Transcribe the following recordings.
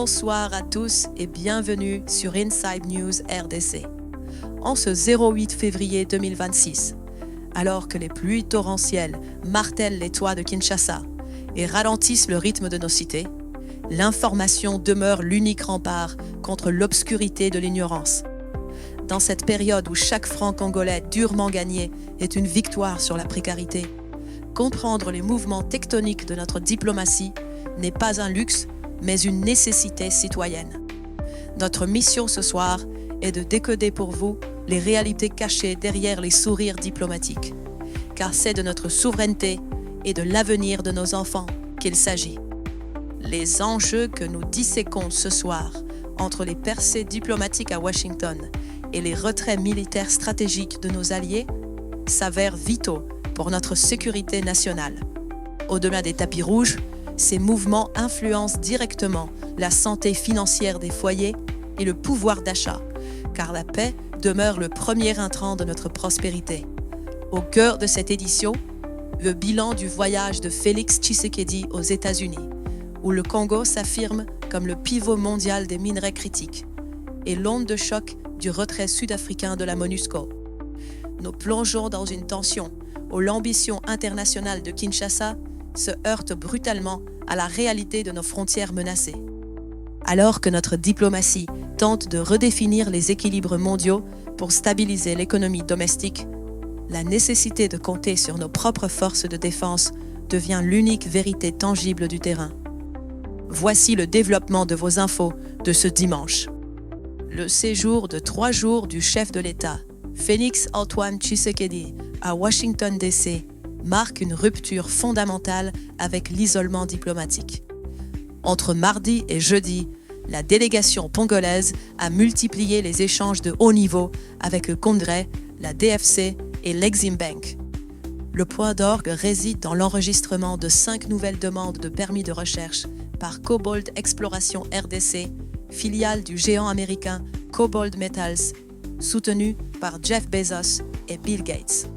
Bonsoir à tous et bienvenue sur Inside News RDC. En ce 08 février 2026, alors que les pluies torrentielles martèlent les toits de Kinshasa et ralentissent le rythme de nos cités, l'information demeure l'unique rempart contre l'obscurité de l'ignorance. Dans cette période où chaque franc congolais durement gagné est une victoire sur la précarité, comprendre les mouvements tectoniques de notre diplomatie n'est pas un luxe, mais une nécessité citoyenne. Notre mission ce soir est de décoder pour vous les réalités cachées derrière les sourires diplomatiques, car c'est de notre souveraineté et de l'avenir de nos enfants qu'il s'agit. Les enjeux que nous disséquons ce soir entre les percées diplomatiques à Washington et les retraits militaires stratégiques de nos alliés s'avèrent vitaux pour notre sécurité nationale. Au-delà des tapis rouges, ces mouvements influencent directement la santé financière des foyers et le pouvoir d'achat, car la paix demeure le premier intrant de notre prospérité. Au cœur de cette édition, le bilan du voyage de Félix Tshisekedi aux États-Unis, où le Congo s'affirme comme le pivot mondial des minerais critiques, et l'onde de choc du retrait sud-africain de la MONUSCO. Nous plongeons dans une tension où l'ambition internationale de Kinshasa se heurte brutalement à la réalité de nos frontières menacées. Alors que notre diplomatie tente de redéfinir les équilibres mondiaux pour stabiliser l'économie domestique, la nécessité de compter sur nos propres forces de défense devient l'unique vérité tangible du terrain. Voici le développement de vos infos de ce dimanche. Le séjour de 3 jours du chef de l'État, Félix Antoine Tshisekedi, à Washington DC, marque une rupture fondamentale avec l'isolement diplomatique. Entre mardi et jeudi, la délégation congolaise a multiplié les échanges de haut niveau avec le Congrès, la DFC et l'Exim Bank. Le point d'orgue réside dans l'enregistrement de 5 nouvelles demandes de permis de recherche par Cobalt Exploration RDC, filiale du géant américain Cobalt Metals, soutenue par Jeff Bezos et Bill Gates.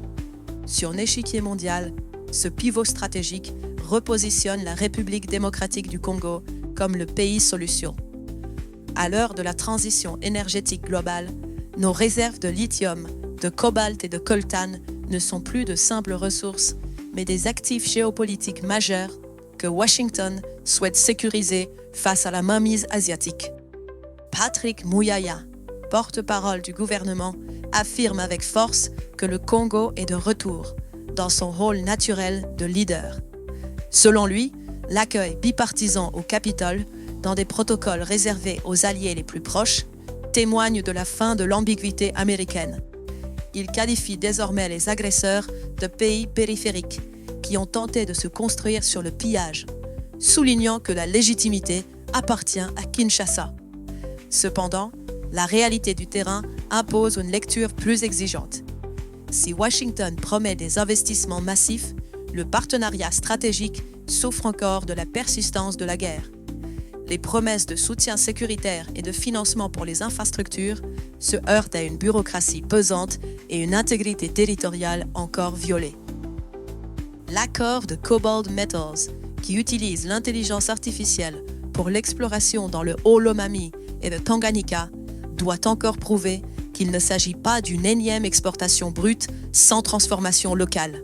Sur l'échiquier mondial, ce pivot stratégique repositionne la République démocratique du Congo comme le pays solution. À l'heure de la transition énergétique globale, nos réserves de lithium, de cobalt et de coltan ne sont plus de simples ressources, mais des actifs géopolitiques majeurs que Washington souhaite sécuriser face à la mainmise asiatique. Patrick Muyaya, porte-parole du gouvernement, affirme avec force que le Congo est de retour dans son rôle naturel de leader. Selon lui, l'accueil bipartisan au Capitole, dans des protocoles réservés aux alliés les plus proches, témoigne de la fin de l'ambiguïté américaine. Il qualifie désormais les agresseurs de pays périphériques qui ont tenté de se construire sur le pillage, soulignant que la légitimité appartient à Kinshasa. Cependant, la réalité du terrain impose une lecture plus exigeante. Si Washington promet des investissements massifs, le partenariat stratégique souffre encore de la persistance de la guerre. Les promesses de soutien sécuritaire et de financement pour les infrastructures se heurtent à une bureaucratie pesante et une intégrité territoriale encore violée. L'accord de Cobalt Metals, qui utilise l'intelligence artificielle pour l'exploration dans le Haut-Lomami et le Tanganyika, doit encore prouver qu'il ne s'agit pas d'une énième exportation brute sans transformation locale.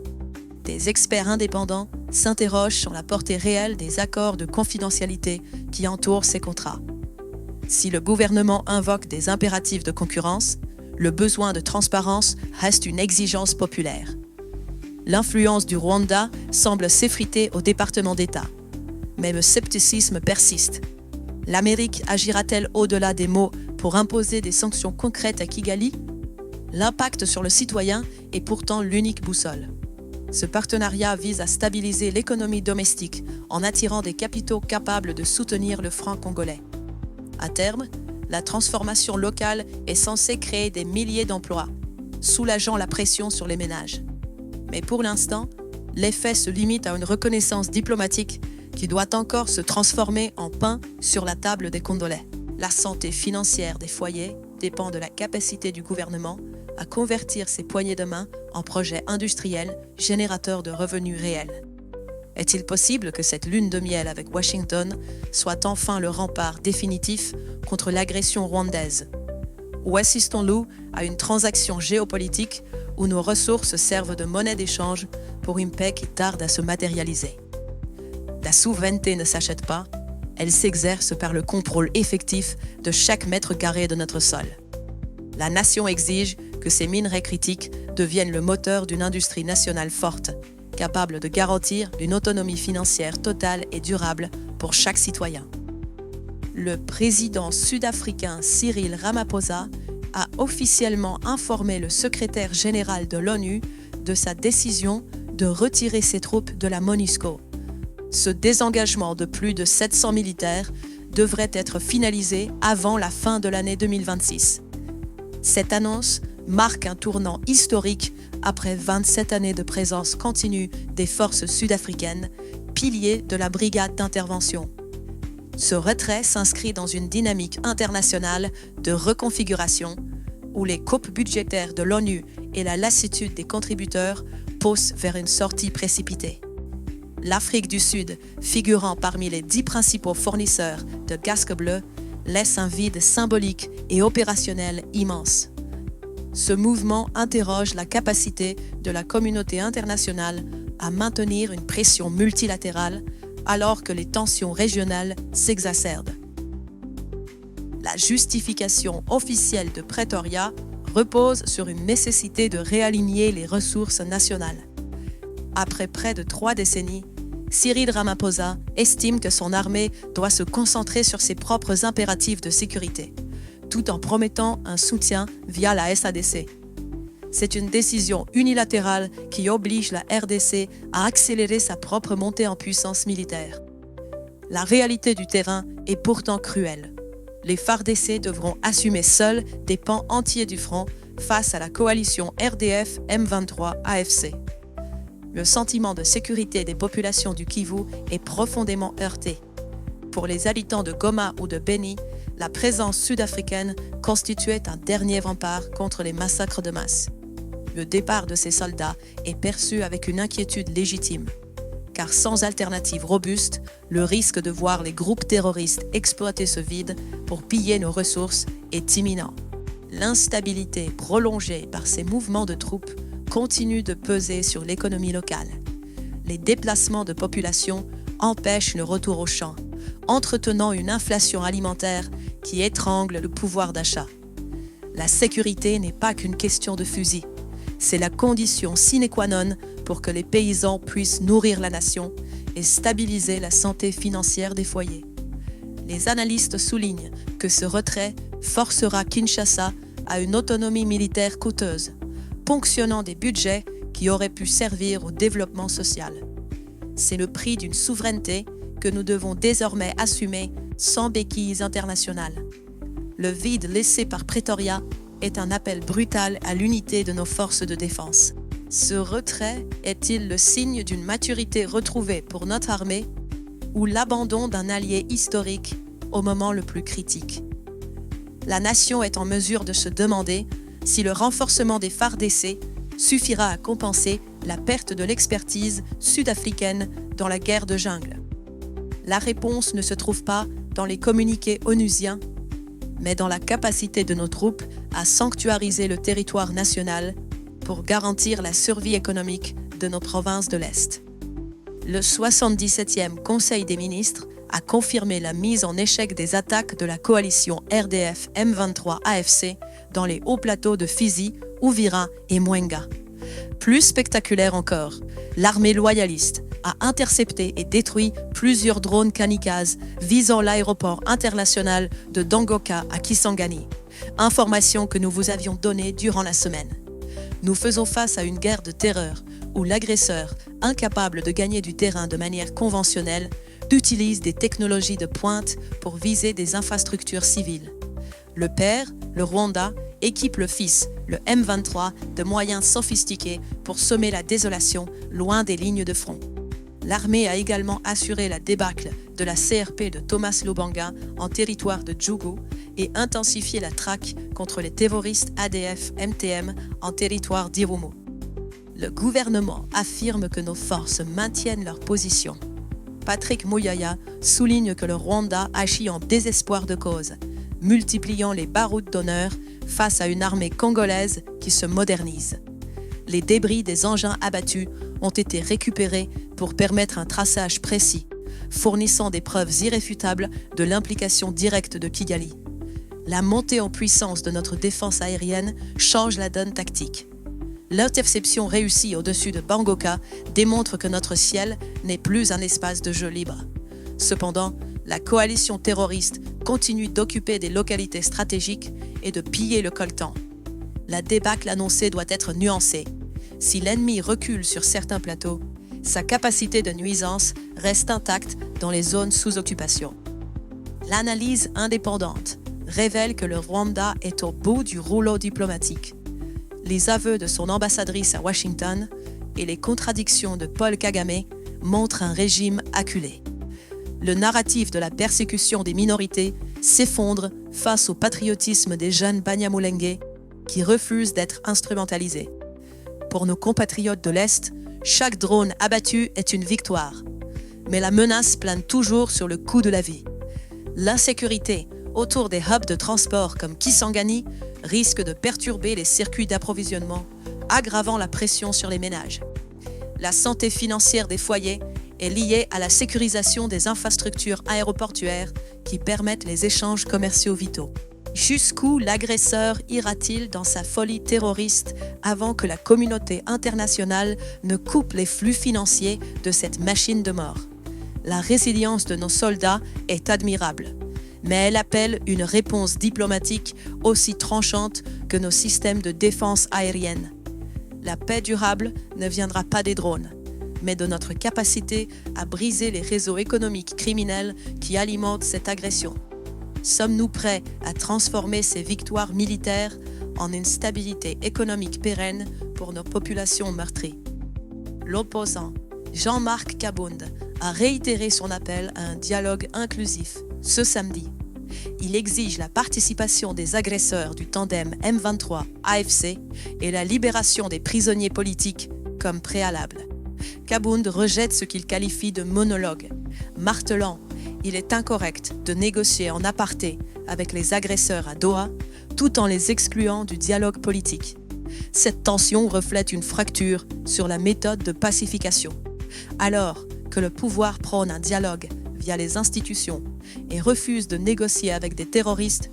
Des experts indépendants s'interrogent sur la portée réelle des accords de confidentialité qui entourent ces contrats. Si le gouvernement invoque des impératifs de concurrence, le besoin de transparence reste une exigence populaire. L'influence du Rwanda semble s'effriter au département d'État. Mais le scepticisme persiste. L'Amérique agira-t-elle au-delà des mots pour imposer des sanctions concrètes à Kigali? L'impact sur le citoyen est pourtant l'unique boussole. Ce partenariat vise à stabiliser l'économie domestique en attirant des capitaux capables de soutenir le franc congolais. À terme, la transformation locale est censée créer des milliers d'emplois, soulageant la pression sur les ménages. Mais pour l'instant, l'effet se limite à une reconnaissance diplomatique qui doit encore se transformer en pain sur la table des Congolais. La santé financière des foyers dépend de la capacité du gouvernement à convertir ses poignées de main en projets industriels générateurs de revenus réels. Est-il possible que cette lune de miel avec Washington soit enfin le rempart définitif contre l'agression rwandaise? Ou assistons-nous à une transaction géopolitique où nos ressources servent de monnaie d'échange pour une paix qui tarde à se matérialiser? La souveraineté ne s'achète pas, elle s'exerce par le contrôle effectif de chaque mètre carré de notre sol. La nation exige que ces minerais critiques deviennent le moteur d'une industrie nationale forte, capable de garantir une autonomie financière totale et durable pour chaque citoyen. Le président sud-africain Cyril Ramaphosa a officiellement informé le secrétaire général de l'ONU de sa décision de retirer ses troupes de la MONUSCO. Ce désengagement de plus de 700 militaires devrait être finalisé avant la fin de l'année 2026. Cette annonce marque un tournant historique après 27 années de présence continue des forces sud-africaines, piliers de la brigade d'intervention. Ce retrait s'inscrit dans une dynamique internationale de reconfiguration où les coupes budgétaires de l'ONU et la lassitude des contributeurs poussent vers une sortie précipitée. L'Afrique du Sud, figurant parmi les 10 principaux fournisseurs de casques bleus, laisse un vide symbolique et opérationnel immense. Ce mouvement interroge la capacité de la communauté internationale à maintenir une pression multilatérale alors que les tensions régionales s'exacerbent. La justification officielle de Pretoria repose sur une nécessité de réaligner les ressources nationales. Après près de 3 décennies, Cyril Ramaphosa estime que son armée doit se concentrer sur ses propres impératifs de sécurité, tout en promettant un soutien via la SADC. C'est une décision unilatérale qui oblige la RDC à accélérer sa propre montée en puissance militaire. La réalité du terrain est pourtant cruelle. Les FARDC devront assumer seuls des pans entiers du front face à la coalition RDF M23 AFC. Le sentiment de sécurité des populations du Kivu est profondément heurté. Pour les habitants de Goma ou de Beni, la présence sud-africaine constituait un dernier rempart contre les massacres de masse. Le départ de ces soldats est perçu avec une inquiétude légitime, car sans alternative robuste, le risque de voir les groupes terroristes exploiter ce vide pour piller nos ressources est imminent. L'instabilité prolongée par ces mouvements de troupes continue de peser sur l'économie locale. Les déplacements de population empêchent le retour au champ, entretenant une inflation alimentaire qui étrangle le pouvoir d'achat. La sécurité n'est pas qu'une question de fusil. C'est la condition sine qua non pour que les paysans puissent nourrir la nation et stabiliser la santé financière des foyers. Les analystes soulignent que ce retrait forcera Kinshasa à une autonomie militaire coûteuse, ponctionnant des budgets qui auraient pu servir au développement social. C'est le prix d'une souveraineté que nous devons désormais assumer sans béquilles internationales. Le vide laissé par Pretoria est un appel brutal à l'unité de nos forces de défense. Ce retrait est-il le signe d'une maturité retrouvée pour notre armée ou l'abandon d'un allié historique au moment le plus critique? La nation est en mesure de se demander si le renforcement des FARDC suffira à compenser la perte de l'expertise sud-africaine dans la guerre de jungle. La réponse ne se trouve pas dans les communiqués onusiens, mais dans la capacité de nos troupes à sanctuariser le territoire national pour garantir la survie économique de nos provinces de l'Est. Le 77e Conseil des ministres a confirmé la mise en échec des attaques de la coalition RDF M23 AFC dans les hauts plateaux de Fizi, Uvira et Mwenga. Plus spectaculaire encore, l'armée loyaliste a intercepté et détruit plusieurs drones kamikazes visant l'aéroport international de Dongoka à Kisangani, information que nous vous avions donnée durant la semaine. Nous faisons face à une guerre de terreur où l'agresseur, incapable de gagner du terrain de manière conventionnelle, utilise des technologies de pointe pour viser des infrastructures civiles. Le père, le Rwanda, équipe le fils, le M23, de moyens sophistiqués pour semer la désolation loin des lignes de front. L'armée a également assuré la débâcle de la CRP de Thomas Lubanga en territoire de Djougou et intensifié la traque contre les terroristes ADF-MTM en territoire d'Irumu. Le gouvernement affirme que nos forces maintiennent leur position. Patrick Muyaya souligne que le Rwanda agit en désespoir de cause, multipliant les barouds d'honneur face à une armée congolaise qui se modernise. Les débris des engins abattus ont été récupérés pour permettre un traçage précis, fournissant des preuves irréfutables de l'implication directe de Kigali. La montée en puissance de notre défense aérienne change la donne tactique. L'interception réussie au-dessus de Bangoka démontre que notre ciel n'est plus un espace de jeu libre. Cependant, la coalition terroriste continue d'occuper des localités stratégiques et de piller le coltan. La débâcle annoncée doit être nuancée. Si l'ennemi recule sur certains plateaux, sa capacité de nuisance reste intacte dans les zones sous occupation. L'analyse indépendante révèle que le Rwanda est au bout du rouleau diplomatique. Les aveux de son ambassadrice à Washington et les contradictions de Paul Kagame montrent un régime acculé. Le narratif de la persécution des minorités s'effondre face au patriotisme des jeunes Banyamulenge qui refusent d'être instrumentalisés. Pour nos compatriotes de l'Est, chaque drone abattu est une victoire. Mais la menace plane toujours sur le coût de la vie. L'insécurité autour des hubs de transport comme Kisangani risque de perturber les circuits d'approvisionnement, aggravant la pression sur les ménages. La santé financière des foyers est liée à la sécurisation des infrastructures aéroportuaires qui permettent les échanges commerciaux vitaux. Jusqu'où l'agresseur ira-t-il dans sa folie terroriste avant que la communauté internationale ne coupe les flux financiers de cette machine de mort? La résilience de nos soldats est admirable, mais elle appelle une réponse diplomatique aussi tranchante que nos systèmes de défense aérienne. La paix durable ne viendra pas des drones, mais de notre capacité à briser les réseaux économiques criminels qui alimentent cette agression. Sommes-nous prêts à transformer ces victoires militaires en une stabilité économique pérenne pour nos populations meurtries? L'opposant, Jean-Marc Kabound, a réitéré son appel à un dialogue inclusif ce samedi. Il exige la participation des agresseurs du tandem M23-AFC et la libération des prisonniers politiques comme préalable. Kabound rejette ce qu'il qualifie de monologue, martelant il est incorrect de négocier en aparté avec les agresseurs à Doha tout en les excluant du dialogue politique. Cette tension reflète une fracture sur la méthode de pacification. Alors que le pouvoir prône un dialogue via les institutions et refuse de négocier avec des terroristes,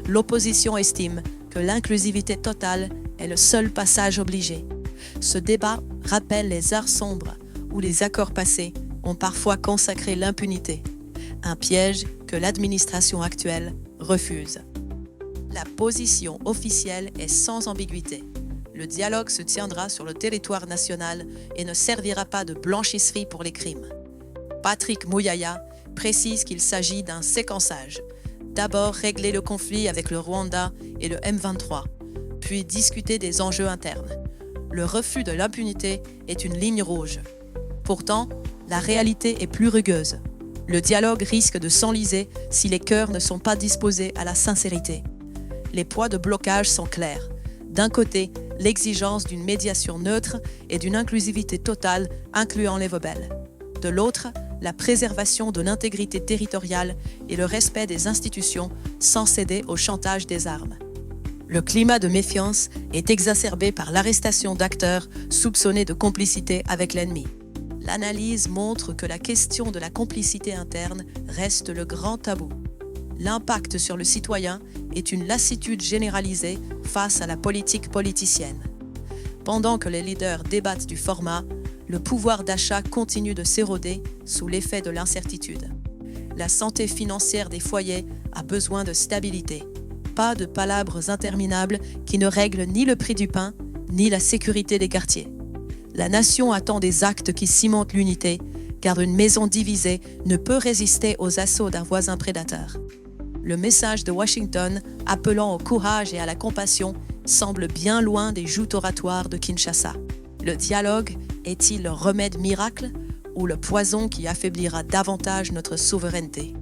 l'opposition estime que l'inclusivité totale est le seul passage obligé. Ce débat rappelle les heures sombres où les accords passés ont parfois consacré l'impunité, un piège que l'administration actuelle refuse. La position officielle est sans ambiguïté. Le dialogue se tiendra sur le territoire national et ne servira pas de blanchisserie pour les crimes. Patrick Muyaya précise qu'il s'agit d'un séquençage. D'abord régler le conflit avec le Rwanda et le M23, puis discuter des enjeux internes. Le refus de l'impunité est une ligne rouge. Pourtant, la réalité est plus rugueuse. Le dialogue risque de s'enliser si les cœurs ne sont pas disposés à la sincérité. Les poids de blocage sont clairs. D'un côté, l'exigence d'une médiation neutre et d'une inclusivité totale incluant les rebelles. De l'autre, la préservation de l'intégrité territoriale et le respect des institutions sans céder au chantage des armes. Le climat de méfiance est exacerbé par l'arrestation d'acteurs soupçonnés de complicité avec l'ennemi. L'analyse montre que la question de la complicité interne reste le grand tabou. L'impact sur le citoyen est une lassitude généralisée face à la politique politicienne. Pendant que les leaders débattent du format, le pouvoir d'achat continue de s'éroder sous l'effet de l'incertitude. La santé financière des foyers a besoin de stabilité. Pas de palabres interminables qui ne règlent ni le prix du pain, ni la sécurité des quartiers. La nation attend des actes qui cimentent l'unité, car une maison divisée ne peut résister aux assauts d'un voisin prédateur. Le message de Washington, appelant au courage et à la compassion, semble bien loin des joutes oratoires de Kinshasa. Le dialogue est-il le remède miracle ou le poison qui affaiblira davantage notre souveraineté?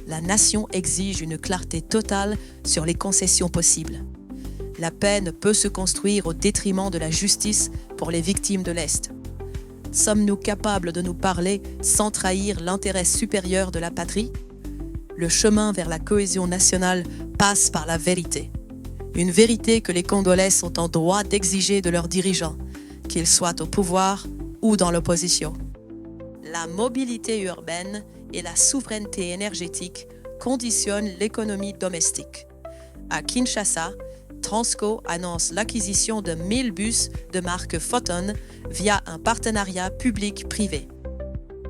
La nation exige une clarté totale sur les concessions possibles. La paix ne peut se construire au détriment de la justice pour les victimes de l'Est. Sommes-nous capables de nous parler sans trahir l'intérêt supérieur de la patrie? Le chemin vers la cohésion nationale passe par la vérité. Une vérité que les Congolais sont en droit d'exiger de leurs dirigeants, qu'ils soient au pouvoir ou dans l'opposition. La mobilité urbaine et la souveraineté énergétique conditionnent l'économie domestique. À Kinshasa, Transco annonce l'acquisition de 1000 bus de marque Photon via un partenariat public-privé.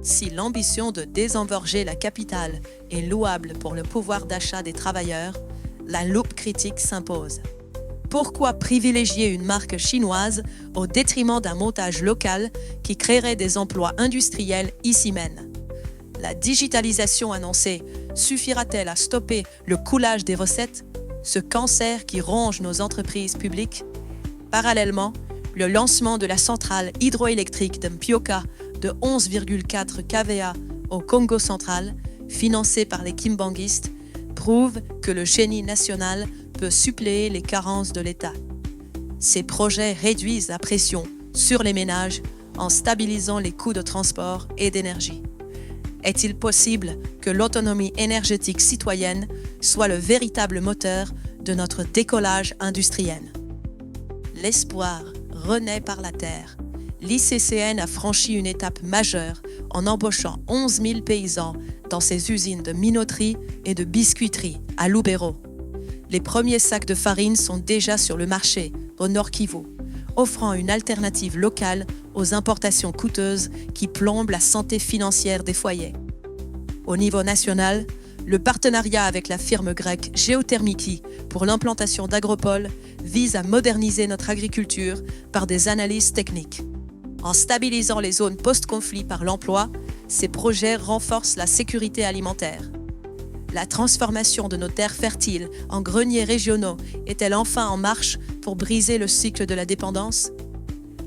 Si l'ambition de désengorger la capitale est louable pour le pouvoir d'achat des travailleurs, la loupe critique s'impose. Pourquoi privilégier une marque chinoise au détriment d'un montage local qui créerait des emplois industriels ici même? La digitalisation annoncée suffira-t-elle à stopper le coulage des recettes, ce cancer qui ronge nos entreprises publiques? Parallèlement, le lancement de la centrale hydroélectrique de Mpioka de 11,4 kVA au Congo central, financée par les kimbanguistes, prouve que le génie national peut suppléer les carences de l'État. Ces projets réduisent la pression sur les ménages en stabilisant les coûts de transport et d'énergie. Est-il possible que l'autonomie énergétique citoyenne soit le véritable moteur de notre décollage industriel? L'espoir renaît par la terre. L'ICCN a franchi une étape majeure en embauchant 11 000 paysans dans ses usines de minoterie et de biscuiterie à Lubero. Les premiers sacs de farine sont déjà sur le marché au Nord Kivu, offrant une alternative locale aux importations coûteuses qui plombent la santé financière des foyers. Au niveau national, le partenariat avec la firme grecque Geothermiki pour l'implantation d'Agropole vise à moderniser notre agriculture par des analyses techniques. En stabilisant les zones post-conflit par l'emploi, ces projets renforcent la sécurité alimentaire. La transformation de nos terres fertiles en greniers régionaux est-elle enfin en marche pour briser le cycle de la dépendance?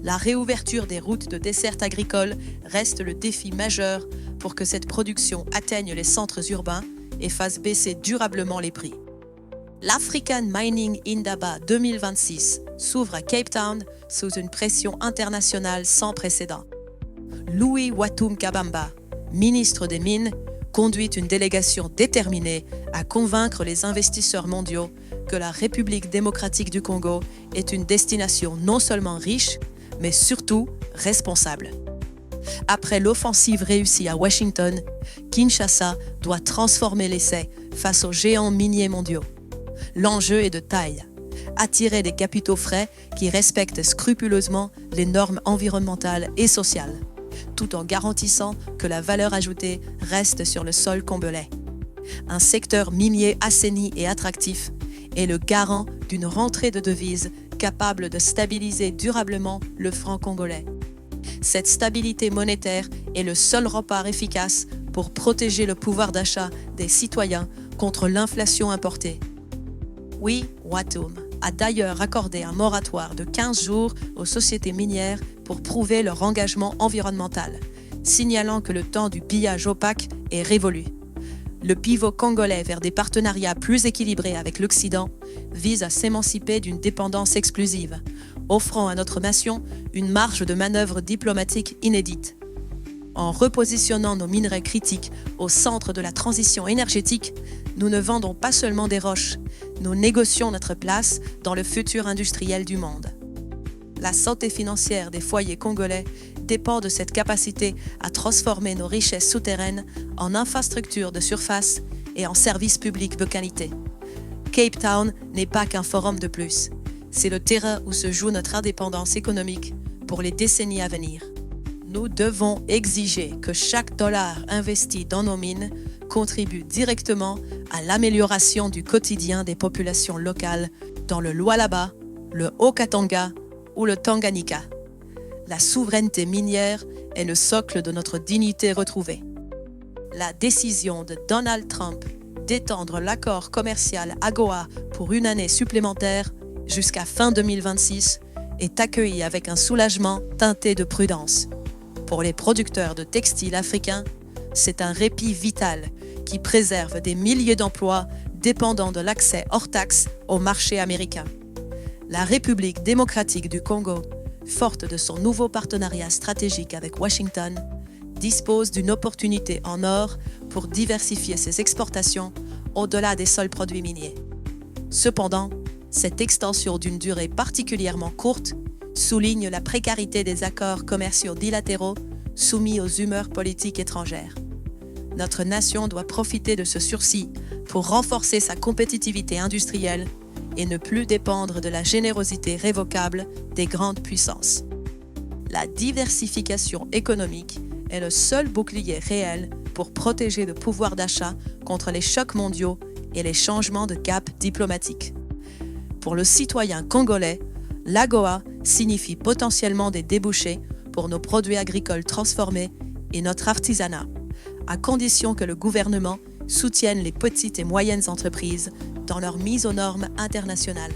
La réouverture des routes de desserte agricole reste le défi majeur pour que cette production atteigne les centres urbains et fasse baisser durablement les prix. L'African Mining Indaba 2026 s'ouvre à Cape Town sous une pression internationale sans précédent. Louis Watum Kabamba, ministre des Mines, conduit une délégation déterminée à convaincre les investisseurs mondiaux que la République démocratique du Congo est une destination non seulement riche, mais surtout responsable. Après l'offensive réussie à Washington, Kinshasa doit transformer l'essai face aux géants miniers mondiaux. L'enjeu est de taille. Attirer des capitaux frais qui respectent scrupuleusement les normes environnementales et sociales, tout en garantissant que la valeur ajoutée reste sur le sol congolais. Un secteur minier assaini et attractif est le garant d'une rentrée de devises capable de stabiliser durablement le franc congolais. Cette stabilité monétaire est le seul rempart efficace pour protéger le pouvoir d'achat des citoyens contre l'inflation importée. Oui, Watum a d'ailleurs accordé un moratoire de 15 jours aux sociétés minières pour prouver leur engagement environnemental, signalant que le temps du pillage opaque est révolu. Le pivot congolais vers des partenariats plus équilibrés avec l'Occident vise à s'émanciper d'une dépendance exclusive, offrant à notre nation une marge de manœuvre diplomatique inédite. En repositionnant nos minerais critiques au centre de la transition énergétique, nous ne vendons pas seulement des roches, nous négocions notre place dans le futur industriel du monde. La santé financière des foyers congolais dépend de cette capacité à transformer nos richesses souterraines en infrastructures de surface et en services publics de qualité. Cape Town n'est pas qu'un forum de plus. C'est le terrain où se joue notre indépendance économique pour les décennies à venir. Nous devons exiger que chaque dollar investi dans nos mines contribue directement à l'amélioration du quotidien des populations locales dans le Lualaba, le Haut-Katanga ou le Tanganyika. La souveraineté minière est le socle de notre dignité retrouvée. La décision de Donald Trump d'étendre l'accord commercial AGOA pour une année supplémentaire jusqu'à fin 2026 est accueillie avec un soulagement teinté de prudence. Pour les producteurs de textiles africains, c'est un répit vital qui préserve des milliers d'emplois dépendant de l'accès hors taxe au marché américain. La République démocratique du Congo, forte de son nouveau partenariat stratégique avec Washington, dispose d'une opportunité en or pour diversifier ses exportations au-delà des seuls produits miniers. Cependant, cette extension d'une durée particulièrement courte souligne la précarité des accords commerciaux bilatéraux soumis aux humeurs politiques étrangères. Notre nation doit profiter de ce sursis pour renforcer sa compétitivité industrielle et ne plus dépendre de la générosité révocable des grandes puissances. La diversification économique est le seul bouclier réel pour protéger le pouvoir d'achat contre les chocs mondiaux et les changements de cap diplomatiques. Pour le citoyen congolais, l'AGOA signifie potentiellement des débouchés pour nos produits agricoles transformés et notre artisanat, à condition que le gouvernement soutienne les petites et moyennes entreprises dans leur mise aux normes internationales.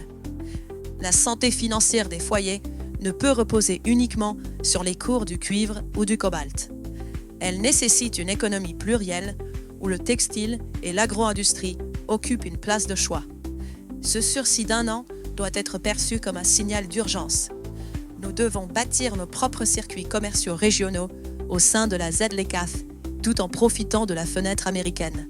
La santé financière des foyers ne peut reposer uniquement sur les cours du cuivre ou du cobalt. Elle nécessite une économie plurielle où le textile et l'agro-industrie occupent une place de choix. Ce sursis d'1 an doit être perçu comme un signal d'urgence. Nous devons bâtir nos propres circuits commerciaux régionaux au sein de la ZLECAf, tout en profitant de la fenêtre américaine.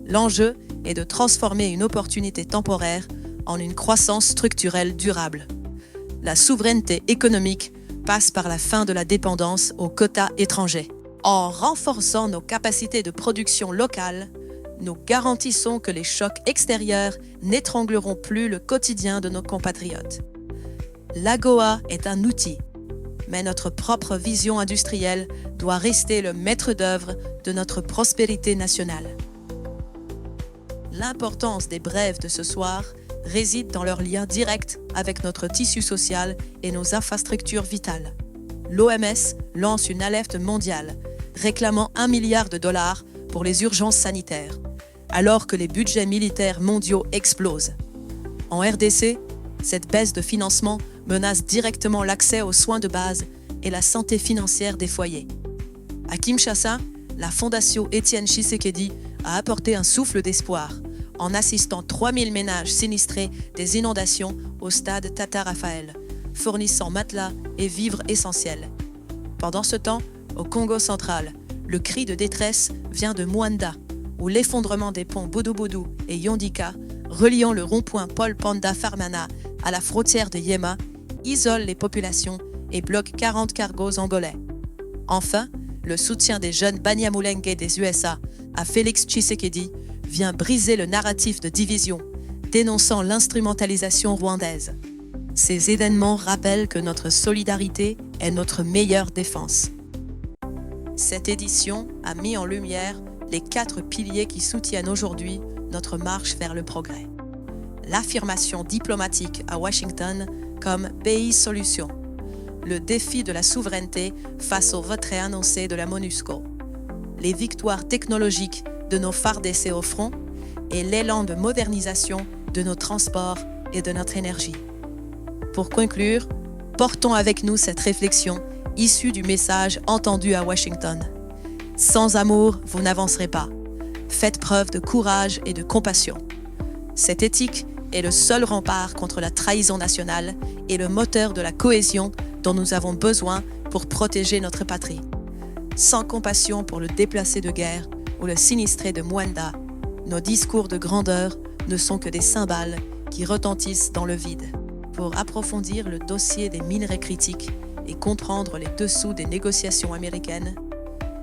L'enjeu est de transformer une opportunité temporaire en une croissance structurelle durable. La souveraineté économique passe par la fin de la dépendance aux quotas étrangers. En renforçant nos capacités de production locales, nous garantissons que les chocs extérieurs n'étrangleront plus le quotidien de nos compatriotes. L'AGOA est un outil, mais notre propre vision industrielle doit rester le maître d'œuvre de notre prospérité nationale. L'importance des brèves de ce soir réside dans leur lien direct avec notre tissu social et nos infrastructures vitales. L'OMS lance une alerte mondiale réclamant $1 milliard pour les urgences sanitaires, alors que les budgets militaires mondiaux explosent. En RDC, cette baisse de financement menace directement l'accès aux soins de base et la santé financière des foyers. À Kinshasa, la Fondation Étienne Tshisekedi a apporté un souffle d'espoir en assistant 3000 ménages sinistrés des inondations au stade Tata Raphaël, fournissant matelas et vivres essentiels. Pendant ce temps, au Congo central, le cri de détresse vient de Mwanda, où l'effondrement des ponts Boudou-Boudou et Yondika, reliant le rond-point Paul Panda Farmana à la frontière de Yema, isole les populations et bloque 40 cargos angolais. Enfin, le soutien des jeunes Banyamulenge des USA à Félix Tshisekedi vient briser le narratif de division, dénonçant l'instrumentalisation rwandaise. Ces événements rappellent que notre solidarité est notre meilleure défense. Cette édition a mis en lumière les 4 piliers qui soutiennent aujourd'hui notre marche vers le progrès. L'affirmation diplomatique à Washington comme pays solution, le défi de la souveraineté face au retrait annoncé de la MONUSCO, les victoires technologiques de nos FARDC au front et l'élan de modernisation de nos transports et de notre énergie. Pour conclure, portons avec nous cette réflexion issue du message entendu à Washington. Sans amour, vous n'avancerez pas. Faites preuve de courage et de compassion. Cette éthique est le seul rempart contre la trahison nationale et le moteur de la cohésion dont nous avons besoin pour protéger notre patrie. Sans compassion pour le déplacé de guerre ou le sinistré de Mwanda, nos discours de grandeur ne sont que des cymbales qui retentissent dans le vide. Pour approfondir le dossier des minerais critiques et comprendre les dessous des négociations américaines,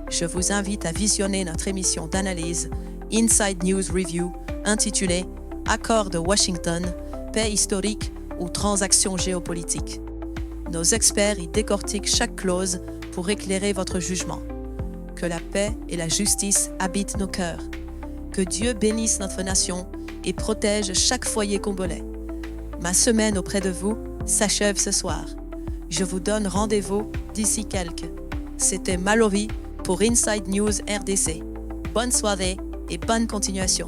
je vous invite à visionner notre émission d'analyse Inside News Review intitulée « Accord de Washington, paix historique ou transaction géopolitique ». Nos experts y décortiquent chaque clause pour éclairer votre jugement. Que la paix et la justice habitent nos cœurs. Que Dieu bénisse notre nation et protège chaque foyer congolais. Ma semaine auprès de vous s'achève ce soir. Je vous donne rendez-vous d'ici quelques. C'était Mallory pour Inside News RDC. Bonne soirée et bonne continuation.